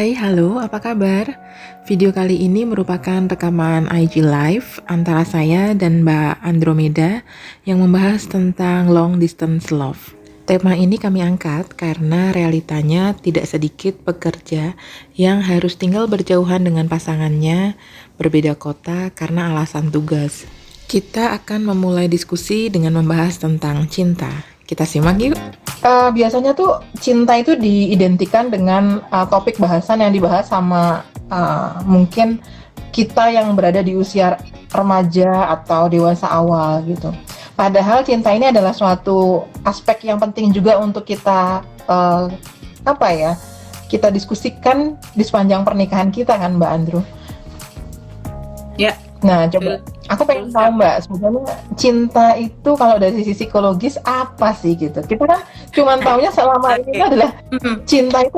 Hai, halo, apa kabar? Video kali ini merupakan rekaman IG Live antara saya dan Mbak Andromeda yang membahas tentang long distance love. Tema ini kami angkat karena realitanya tidak sedikit pekerja yang harus tinggal berjauhan dengan pasangannya, berbeda kota karena alasan tugas. Kita akan memulai diskusi dengan membahas tentang cinta. Kita simak yuk. Biasanya tuh cinta itu diidentikan dengan topik bahasan yang dibahas sama mungkin kita yang berada di usia remaja atau dewasa awal gitu. Padahal cinta ini adalah suatu aspek yang penting juga untuk kita kita diskusikan di sepanjang pernikahan kita kan, Mbak Andrew. Ya. Nah, coba aku pengen tahu Mbak, sebenarnya cinta itu kalau dari sisi psikologis apa sih gitu? Kita kan cuma taunya selama ini adalah cinta itu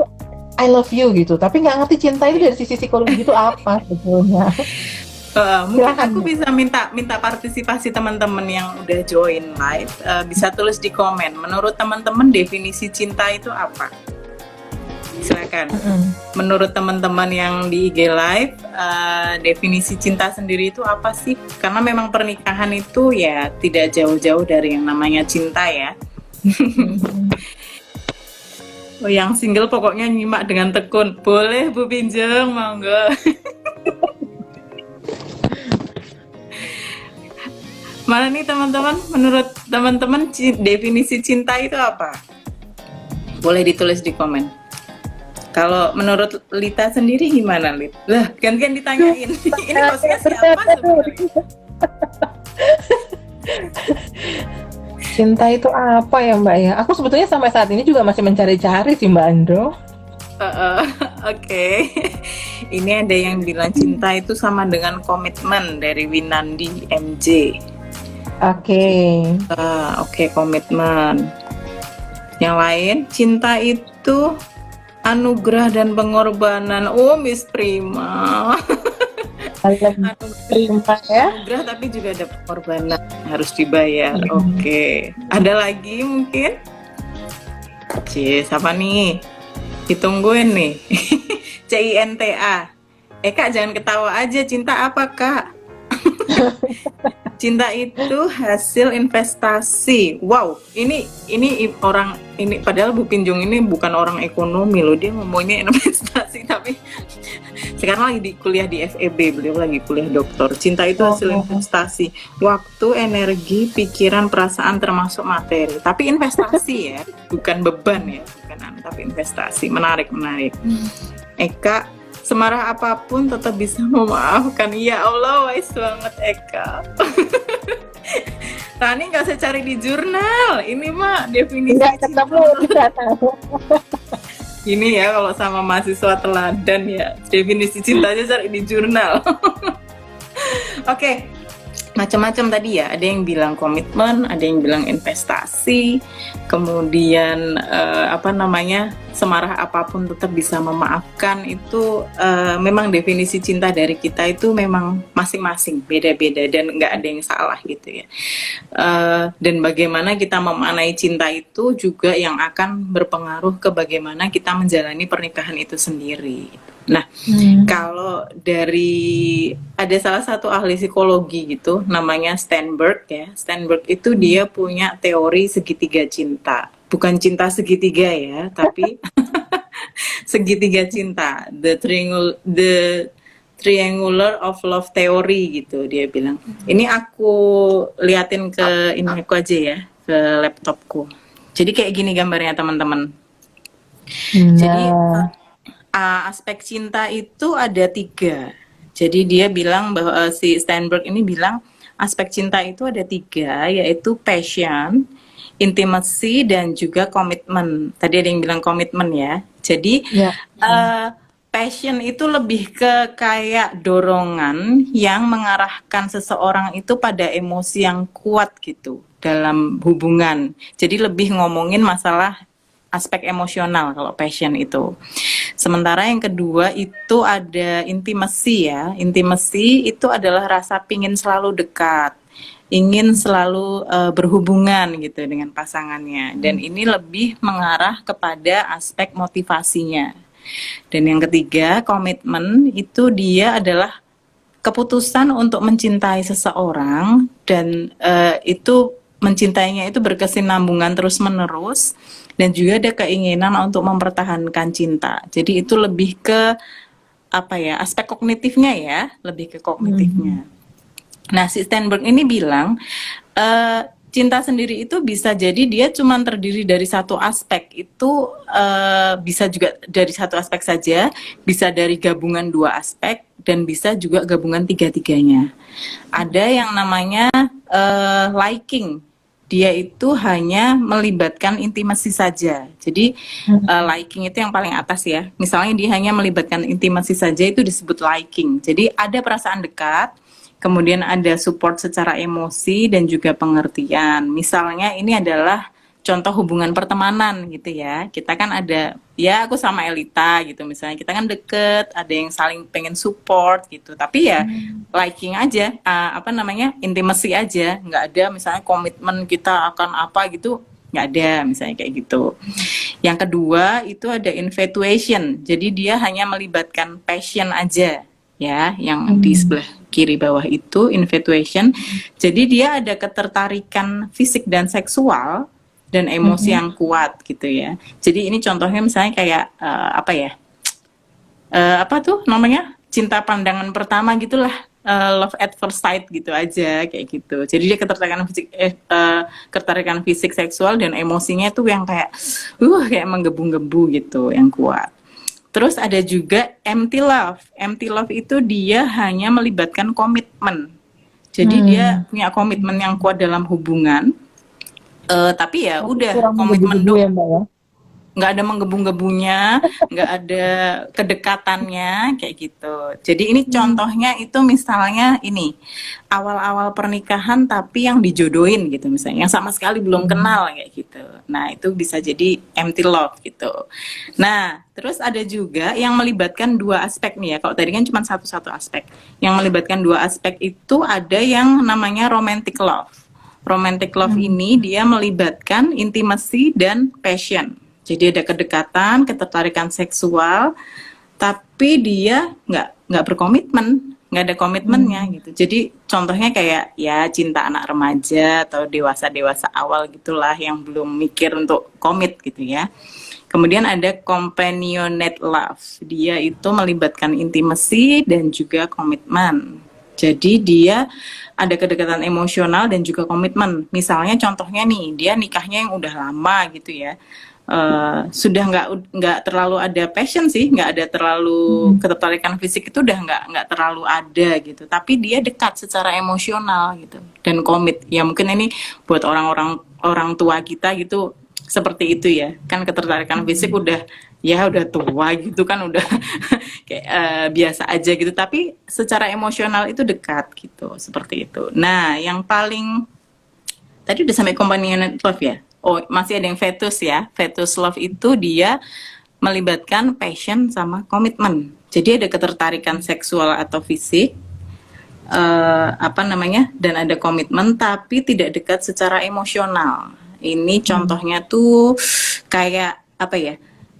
I love you gitu, tapi nggak ngerti cinta itu dari sisi psikologi itu apa sebetulnya. Mungkin aku bisa minta partisipasi teman-teman yang udah join live, bisa tulis di komen. Menurut teman-teman definisi cinta itu apa? Silakan. Menurut teman-teman yang di IG live, definisi cinta sendiri itu apa sih? Karena memang pernikahan itu ya tidak jauh-jauh dari yang namanya cinta ya. Oh, yang single pokoknya nyimak dengan tekun. Boleh Bu Pinjeng, monggo. Mana nih teman-teman? Menurut teman-teman definisi cinta itu apa? Boleh ditulis di komen. Kalau menurut Lita sendiri gimana, Lit? Lah, gantian ditanyain. Ini hostnya siapa sebenarnya? Cinta itu apa ya Mbak ya? Aku sebetulnya sampai saat ini juga masih mencari-cari sih Mbak Andro. Oke. Ini ada yang bilang cinta itu sama dengan komitmen dari Winandi MJ. Oke, komitmen. Yang lain, cinta itu anugerah dan pengorbanan. Oh, Miss Prima. Prima ya. Anugerah tapi juga ada pengorbanan, harus dibayar. Oke. Ada lagi mungkin? Siapa nih? Ditungguin nih. CINTA. Kak, jangan ketawa aja. Cinta apa, Kak? Cinta itu hasil investasi. Wow, ini orang ini, padahal Bu Pinjung ini bukan orang ekonomi loh, dia ngomongnya investasi, tapi sekarang lagi kuliah di FEB, beliau lagi kuliah doktor. Cinta itu hasil investasi, waktu, energi, pikiran, perasaan termasuk materi. Tapi investasi ya, bukan beban ya, tapi investasi. Menarik. Eka, semarah apapun tetap bisa memaafkan. Ya Allah, wise banget Eka. Tani nggak usah cari di jurnal. Ini mah definisi ketemu. Ini ya kalau sama mahasiswa teladan ya, definisi cintanya cari di jurnal. Oke. Macam-macam tadi ya, ada yang bilang komitmen, ada yang bilang investasi, kemudian semarah apapun tetap bisa memaafkan. Itu memang definisi cinta dari kita itu memang masing-masing beda-beda dan nggak ada yang salah gitu ya. Dan bagaimana kita memaknai cinta itu juga yang akan berpengaruh ke bagaimana kita menjalani pernikahan itu sendiri. Nah, kalau dari ada salah satu ahli psikologi gitu, namanya Steinberg ya. Steinberg itu dia punya teori segitiga cinta. Bukan cinta segitiga ya, tapi segitiga cinta. The triangular of love theory gitu dia bilang. Ini aku liatin ke ini aku aja ya, ke laptopku. Jadi kayak gini gambarnya teman-teman. Jadi aspek cinta itu ada 3. Jadi dia bilang bahwa si Steinberg ini bilang aspek cinta itu ada 3, yaitu passion, intimacy, dan juga komitmen. Tadi ada yang bilang komitmen ya. Jadi passion itu lebih ke kayak dorongan yang mengarahkan seseorang itu pada emosi yang kuat gitu dalam hubungan. Jadi lebih ngomongin masalah aspek emosional kalau passion itu. Sementara yang kedua itu ada intimacy ya. Intimacy itu adalah rasa pingin selalu dekat, ingin selalu berhubungan gitu dengan pasangannya. Dan ini lebih mengarah kepada aspek motivasinya. Dan yang ketiga, komitmen itu dia adalah keputusan untuk mencintai seseorang dan itu mencintainya itu berkesinambungan terus-menerus dan juga ada keinginan untuk mempertahankan cinta. Jadi itu lebih ke apa ya, aspek kognitifnya ya, lebih ke kognitifnya. Nah, si Steinberg ini bilang cinta sendiri itu bisa jadi dia cuma terdiri dari satu aspek, itu bisa juga dari satu aspek saja, bisa dari gabungan dua aspek, dan bisa juga gabungan tiga-tiganya. Ada yang namanya liking, dia itu hanya melibatkan intimasi saja. Jadi liking itu yang paling atas ya. Misalnya dia hanya melibatkan intimasi saja, itu disebut liking. Jadi ada perasaan dekat, kemudian ada support secara emosi dan juga pengertian. Misalnya ini adalah contoh hubungan pertemanan gitu ya. Kita kan ada, ya aku sama Elita gitu misalnya, kita kan deket, ada yang saling pengen support gitu. Tapi ya liking aja, intimacy aja. Nggak ada misalnya komitmen kita akan apa gitu, nggak ada misalnya kayak gitu. Yang kedua itu ada infatuation. Jadi dia hanya melibatkan passion aja ya, yang di sebelah kiri bawah itu infatuation. Jadi dia ada ketertarikan fisik dan seksual dan emosi yang kuat gitu ya. Jadi ini contohnya misalnya kayak cinta pandangan pertama gitulah, love at first sight gitu aja kayak gitu. Jadi dia ketertarikan fisik, seksual dan emosinya tuh yang kayak menggebu-gebu gitu, yang kuat. Terus ada juga empty love. Empty love itu dia hanya melibatkan komitmen. Jadi dia punya komitmen yang kuat dalam hubungan. Tapi ya udah komitmen doang. Ya, Mbak, ya? Nggak ada menggebu-gebunya, nggak ada kedekatannya kayak gitu. Jadi ini contohnya itu misalnya ini awal-awal pernikahan tapi yang dijodohin gitu misalnya, yang sama sekali belum kenal kayak gitu. Nah itu bisa jadi empty love gitu. Nah terus ada juga yang melibatkan dua aspek nih ya. Kalau tadi kan cuma satu aspek. Yang melibatkan dua aspek itu ada yang namanya romantic love. Romantic love ini dia melibatkan intimacy dan passion. Jadi ada kedekatan, ketertarikan seksual, tapi dia nggak berkomitmen, nggak ada komitmennya gitu. Jadi contohnya kayak ya cinta anak remaja atau dewasa awal gitulah yang belum mikir untuk komit gitu ya. Kemudian ada companionate love, dia itu melibatkan intimacy dan juga komitmen. Jadi dia ada kedekatan emosional dan juga komitmen. Misalnya contohnya nih, dia nikahnya yang udah lama gitu ya. Sudah nggak terlalu ada passion sih, nggak ada terlalu ketertarikan fisik, itu udah nggak terlalu ada gitu, tapi dia dekat secara emosional gitu dan komit. Ya mungkin ini buat orang tua kita gitu seperti itu ya, kan ketertarikan fisik udah tua gitu kan, udah kayak biasa aja gitu, tapi secara emosional itu dekat gitu, seperti itu. Nah yang paling tadi udah sampai companionate love ya. Oh, masih ada yang fetus ya. Fetus love itu dia melibatkan passion sama komitmen. Jadi ada ketertarikan seksual atau fisik, dan ada komitmen tapi tidak dekat secara emosional. Ini contohnya tuh kayak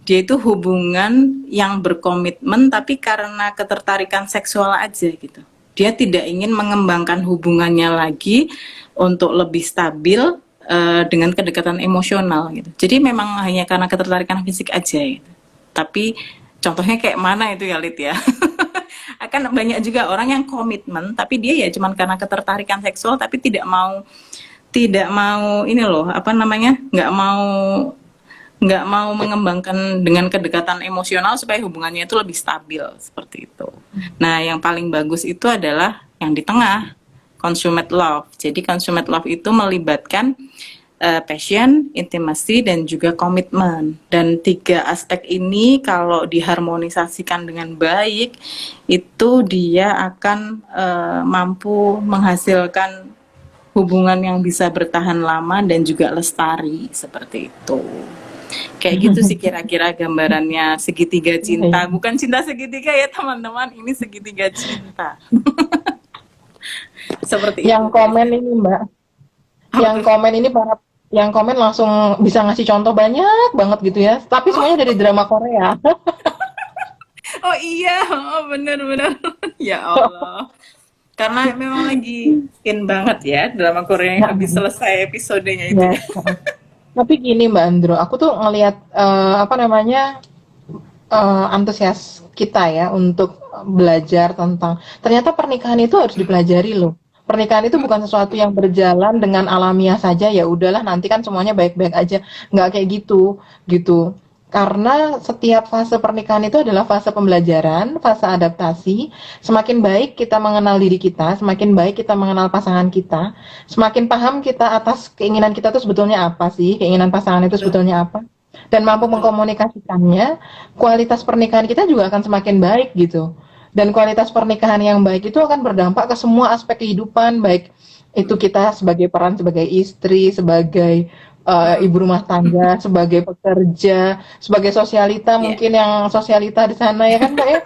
dia itu hubungan yang berkomitmen tapi karena ketertarikan seksual aja gitu. Dia tidak ingin mengembangkan hubungannya lagi untuk lebih stabil dengan kedekatan emosional gitu. Jadi memang hanya karena ketertarikan fisik aja gitu. Tapi contohnya kayak mana itu ya Lid ya? Akan banyak juga orang yang komitmen tapi dia ya cuman karena ketertarikan seksual tapi tidak mau ini loh, nggak mau mengembangkan dengan kedekatan emosional supaya hubungannya itu lebih stabil seperti itu. Nah, yang paling bagus itu adalah yang di tengah, consummate love. Jadi consummate love itu melibatkan passion, intimacy, dan juga komitmen. Dan tiga aspek ini kalau diharmonisasikan dengan baik, itu dia akan mampu menghasilkan hubungan yang bisa bertahan lama dan juga lestari seperti itu. Kayak gitu sih kira-kira gambarannya segitiga cinta. Bukan cinta segitiga ya teman-teman, ini segitiga cinta. Seperti yang itu. Komen ini Mbak, yang komen langsung bisa ngasih contoh banyak banget gitu ya, tapi semuanya dari drama Korea. Oh iya, oh, bener-bener. Ya Allah. Karena memang lagi in banget ya drama Korea yang habis selesai episodenya itu ya. Yes. Tapi gini Mbak Andro, aku tuh ngelihat apa namanya antusias kita ya untuk belajar tentang ternyata pernikahan itu harus dipelajari loh. Pernikahan itu bukan sesuatu yang berjalan dengan alamiah saja ya udahlah nanti kan semuanya baik-baik aja. Nggak kayak gitu gitu. Karena setiap fase pernikahan itu adalah fase pembelajaran, fase adaptasi. Semakin baik kita mengenal diri kita, semakin baik kita mengenal pasangan kita, semakin paham kita atas keinginan kita itu sebetulnya apa sih, keinginan pasangan itu Betul, sebetulnya apa dan mampu betul. mengkomunikasikannya, kualitas pernikahan kita juga akan semakin baik gitu. Dan kualitas pernikahan yang baik itu akan berdampak ke semua aspek kehidupan, baik itu kita sebagai peran sebagai istri, sebagai Hmm, ibu rumah tangga, sebagai pekerja, sebagai sosialita ya. mungkin yang sosialita di sana ya kan Mbak ya,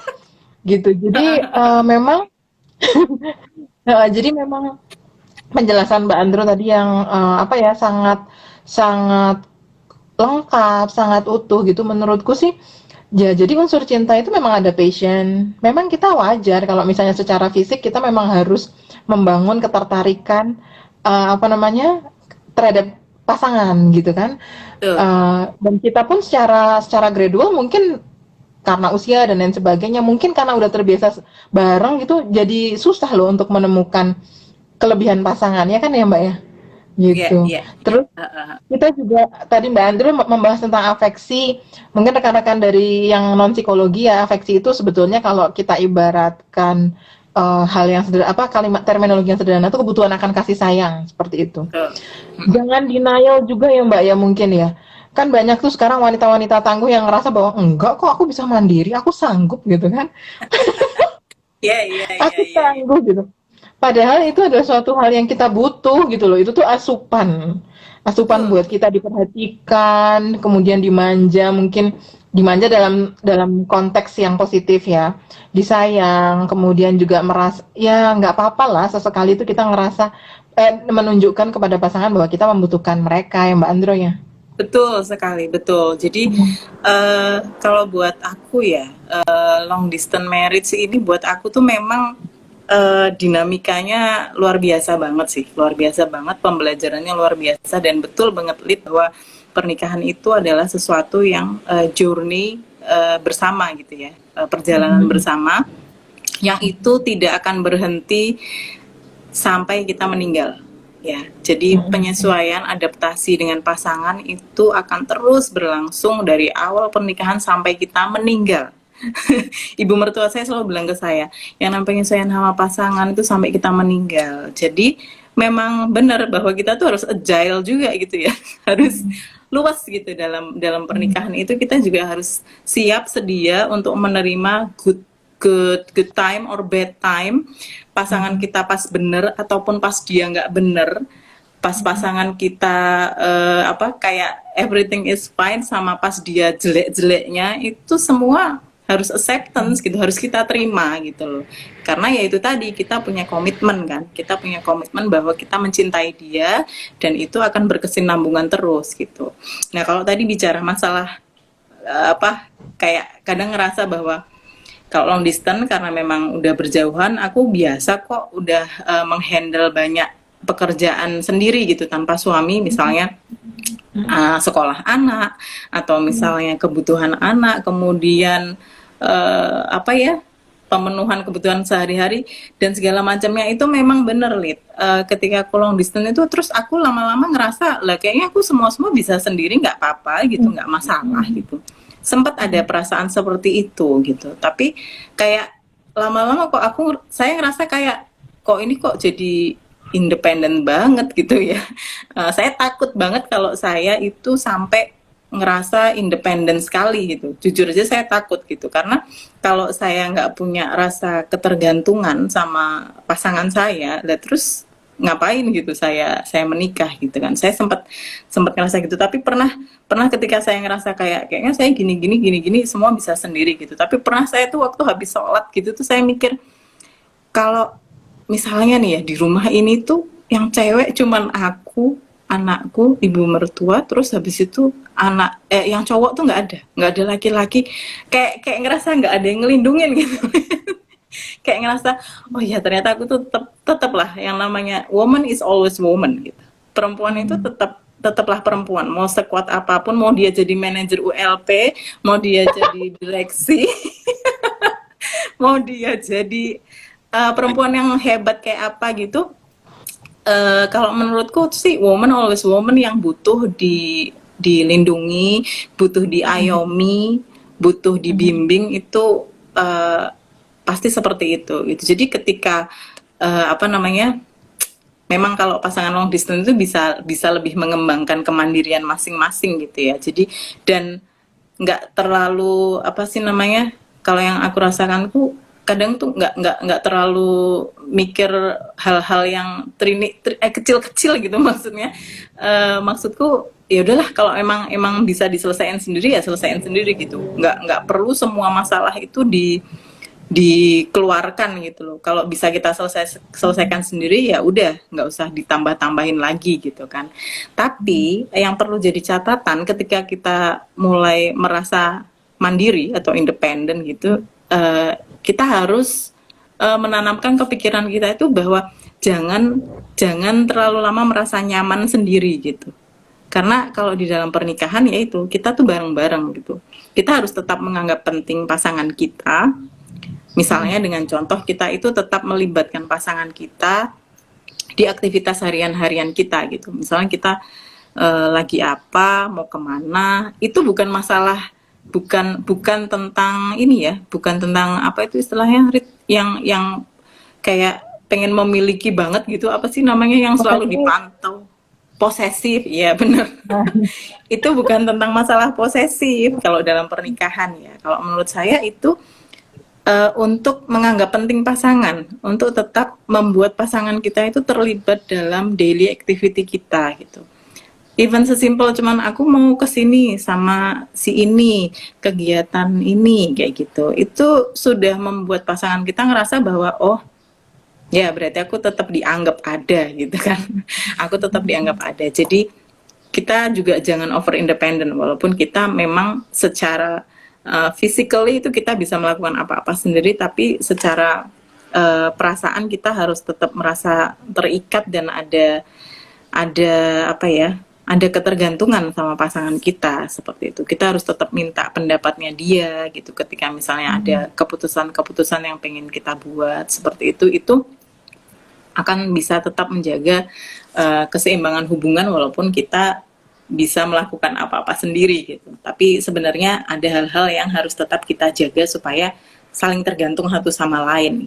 gitu. Jadi memang jadi memang penjelasan Mbak Andro tadi yang apa ya sangat sangat lengkap, sangat utuh gitu menurutku sih. Ya, jadi unsur cinta itu memang ada passion. Memang kita wajar kalau misalnya secara fisik kita memang harus membangun ketertarikan apa namanya terhadap pasangan gitu kan. Betul. Dan kita pun secara gradual mungkin karena usia dan lain sebagainya, mungkin karena udah terbiasa bareng gitu, jadi susah loh untuk menemukan kelebihan pasangannya kan ya Mbak ya, Iya, gitu. iya, iya. Terus kita juga tadi Mbak Andre membahas tentang afeksi. Mungkin rekan-rekan dari yang non psikologi ya, afeksi itu sebetulnya kalau kita ibaratkan hal yang sederhana, apa kalimat terminologi yang sederhana itu kebutuhan akan kasih sayang seperti itu. Betul. Jangan denial juga ya Mbak ya mungkin ya. Kan banyak tuh sekarang wanita-wanita tangguh yang ngerasa bahwa enggak kok aku bisa mandiri, aku sanggup gitu kan. Iya, iya, iya, Aku iya, iya. tangguh gitu. Padahal itu adalah suatu hal yang kita butuh gitu loh. Itu tuh asupan. Asupan Betul. buat kita diperhatikan, kemudian dimanja, mungkin dimanja dalam konteks yang positif ya. Disayang, kemudian juga merasa ya nggak apa-apa lah sesekali itu kita ngerasa menunjukkan kepada pasangan bahwa kita membutuhkan mereka ya Mbak Andro ya. Betul sekali, betul. Jadi kalau buat aku ya, long distance marriage ini buat aku tuh memang dinamikanya luar biasa banget sih, luar biasa banget, pembelajarannya luar biasa dan betul banget Lid bahwa pernikahan itu adalah sesuatu yang journey bersama gitu ya, perjalanan bersama yang itu tidak akan berhenti sampai kita meninggal. Ya, jadi penyesuaian adaptasi dengan pasangan itu akan terus berlangsung dari awal pernikahan sampai kita meninggal. Ibu mertua saya selalu bilang ke saya, yang namanya penyesuaian sama pasangan itu sampai kita meninggal. Jadi memang benar bahwa kita tuh harus agile juga gitu ya, harus luas gitu dalam dalam pernikahan itu kita juga harus siap sedia untuk menerima good time or bad time, pasangan kita pas bener ataupun pas dia nggak bener, pas pasangan kita apa kayak everything is fine sama pas dia jelek-jeleknya itu semua harus acceptance gitu, harus kita terima gitu loh. Karena ya itu tadi kita punya komitmen kan, kita punya komitmen bahwa kita mencintai dia dan itu akan berkesinambungan terus gitu. Nah kalau tadi bicara masalah apa kayak kadang ngerasa bahwa kalau long distance karena memang udah berjauhan, aku biasa kok udah menghandle banyak pekerjaan sendiri gitu tanpa suami, misalnya sekolah anak atau misalnya kebutuhan anak, kemudian apa ya pemenuhan kebutuhan sehari-hari dan segala macamnya itu memang bener Lid. Ketika aku long distance itu terus aku lama-lama ngerasa lah kayaknya aku semua bisa sendiri nggak apa-apa gitu, nggak masalah gitu. Sempat ada perasaan seperti itu gitu, tapi kayak lama-lama kok saya ngerasa kayak kok ini kok jadi independen banget gitu ya. Saya takut banget kalau saya itu sampai ngerasa independen sekali gitu. Jujur aja saya takut gitu karena kalau saya nggak punya rasa ketergantungan sama pasangan saya, lah terus ngapain gitu saya menikah gitu kan. Saya sempat sempat ngerasa gitu, tapi pernah pernah ketika saya ngerasa kayaknya saya gini semua bisa sendiri gitu. Tapi pernah saya tuh waktu habis sholat gitu tuh saya mikir kalau misalnya nih ya di rumah ini tuh yang cewek cuman aku anakku, ibu mertua, terus habis itu yang cowok tuh nggak ada laki-laki, kayak kayak ngerasa nggak ada yang ngelindungin gitu. Kayak ngerasa, oh ya ternyata aku tuh tetap lah yang namanya woman is always woman gitu. Perempuan itu tetaplah perempuan, mau sekuat apapun, mau dia jadi manajer ULP, mau dia jadi direksi, mau dia jadi perempuan yang hebat kayak apa gitu. Kalau menurutku sih woman always woman, yang butuh dilindungi, butuh diayomi, butuh dibimbing, itu pasti seperti itu gitu. Jadi ketika apa namanya, memang kalau pasangan long distance itu bisa lebih mengembangkan kemandirian masing-masing gitu ya. Jadi dan nggak terlalu apa sih namanya, kalau yang aku rasakan tuh kadang tuh nggak terlalu mikir hal-hal yang kecil-kecil gitu maksudnya. Maksudku ya udahlah, kalau emang bisa diselesaikan sendiri ya selesaikan sendiri gitu. Nggak perlu semua masalah itu dikeluarkan gitu loh. Kalau bisa kita selesaikan sendiri ya udah, nggak usah ditambah-tambahin lagi gitu kan. Tapi yang perlu jadi catatan ketika kita mulai merasa mandiri atau independen gitu, kita harus menanamkan kepikiran kita itu bahwa jangan terlalu lama merasa nyaman sendiri gitu. Karena kalau di dalam pernikahan ya itu kita tuh bareng-bareng gitu. Kita harus tetap menganggap penting pasangan kita. Misalnya dengan contoh kita itu tetap melibatkan pasangan kita di aktivitas harian-harian kita gitu. Misalnya kita lagi apa, mau kemana, itu bukan masalah, bukan tentang ini ya, bukan tentang apa itu istilahnya, yang kayak pengen memiliki banget gitu, apa sih namanya, yang selalu dipantau. Posesif, ya bener. Itu bukan tentang masalah posesif kalau dalam pernikahan ya. Kalau menurut saya itu untuk menganggap penting pasangan, untuk tetap membuat pasangan kita itu terlibat dalam daily activity kita gitu. Even sesimpel cuman aku mau kesini sama si ini, kegiatan ini kayak gitu, itu sudah membuat pasangan kita ngerasa bahwa oh ya berarti aku tetap dianggap ada gitu kan. Aku tetap dianggap ada. Jadi kita juga jangan over independent, walaupun kita memang secara physically itu kita bisa melakukan apa-apa sendiri, tapi secara perasaan kita harus tetap merasa terikat dan ada apa ya, ada ketergantungan sama pasangan kita seperti itu. Kita harus tetap minta pendapatnya dia gitu ketika misalnya ada keputusan-keputusan yang pengen kita buat seperti itu akan bisa tetap menjaga keseimbangan hubungan walaupun kita bisa melakukan apa-apa sendiri gitu. Tapi sebenarnya ada hal-hal yang harus tetap kita jaga supaya saling tergantung satu sama lain.